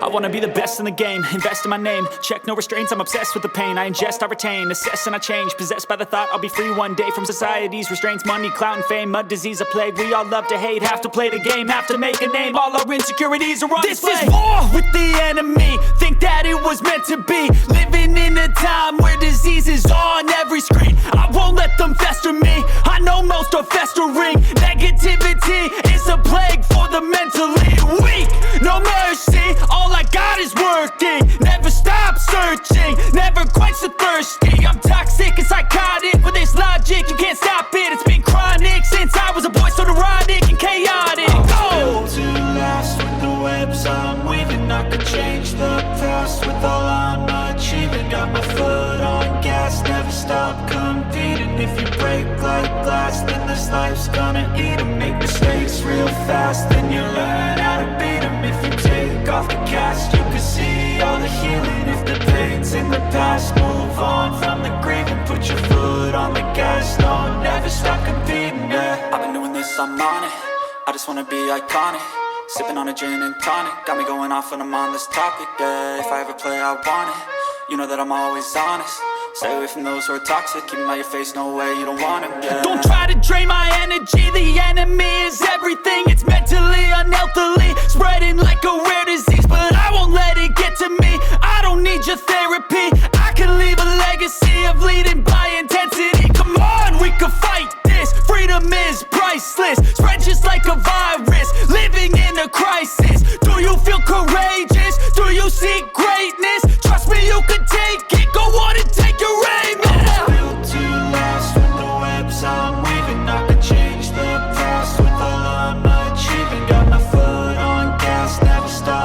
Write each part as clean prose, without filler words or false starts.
I wanna be the best in the game, invest in my name. Check no restraints, I'm obsessed with the pain. I ingest, I retain, assess and I change. Possessed by the thought I'll be free one day from society's restraints. Money, clout and fame, mud, disease, a plague. We all love to hate, have to play the game, have to make a name. All our insecurities are on display. This is war with the enemy, think that it was meant to be. Living in a time where disease is on every screen. I won't let them fester me, I know most are festering. Negativity is a plague for the mentally weak. No mercy, all I got is working. Never stop searching, never quite so thirsty. I'm toxic and psychotic, with this logic, you can't stop it. It's been chronic since I was a boy, so neurotic and chaotic. Built to last with the webs I'm weaving. I could change the past with all I'm achieving. Got my foot on gas, never stop competing. If you break like glass, then this life's gonna eat 'em. Make mistakes real fast, then you learn how to beat 'em. If you take off the cast, you can see all the healing. If the pain's in the past, move on from the grave and put your foot on the gas. Don't never stop competing, yeah. I've been doing this, I'm on it. I just wanna be iconic. Sipping on a gin and tonic, got me going off when I'm on this topic, yeah. If I ever play, I want it. You know that I'm always honest. Stay away from those who are toxic. Keep 'em out your face, no way, you don't want 'em, yeah. Don't try to drain my energy. The enemy is everything. It's mentally, unhealthily, spreading like a rare disease. But I won't let it get to me. I don't need your therapy. I can leave a legacy of leading by intensity. Come on, we can fight this. Freedom is priceless. Spread just like a virus. Living in a crisis. Do you feel courageous? Do you seek greatness? Trust me, you can take it. Go on and take your aim. I was built to last with the webs I'm weaving. I could change the past with all I'm achieving. Got my foot on gas, never stop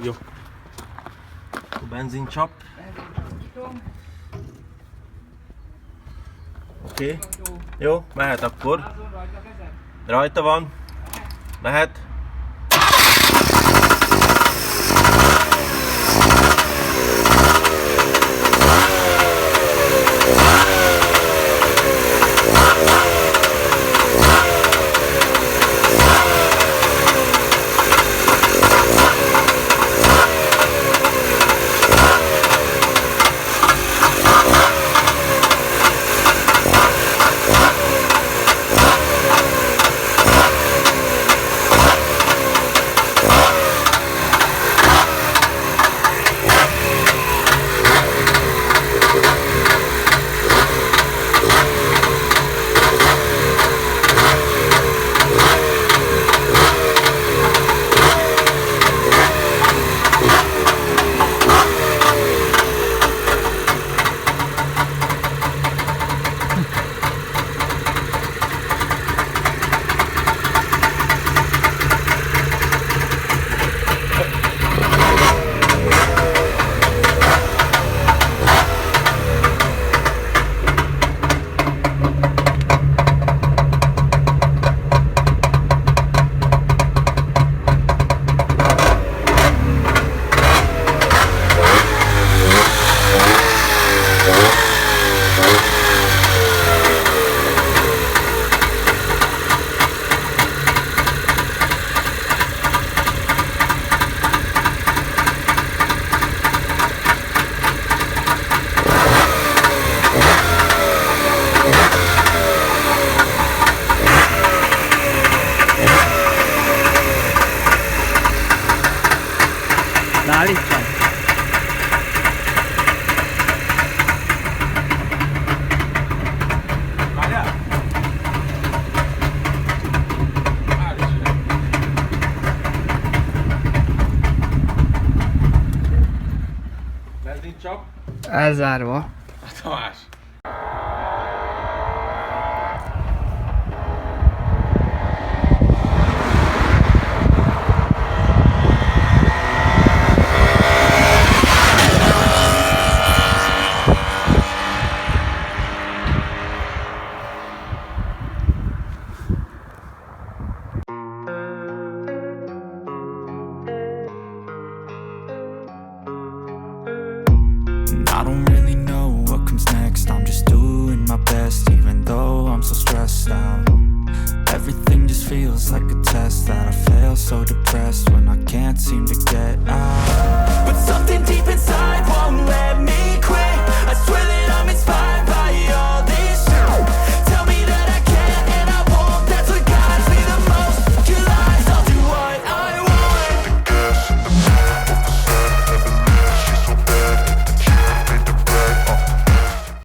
Jó. A benzincsap. Oké. Jó, mehet akkor. Rajta van. Mehet. Állítsam. Várjál! Benzincsap. Elzárva. Tamás. I don't really know what comes next. I'm just doing my best, even though I'm so stressed out. Everything just feels like a test that I fail, so depressed when I can't seem to get out.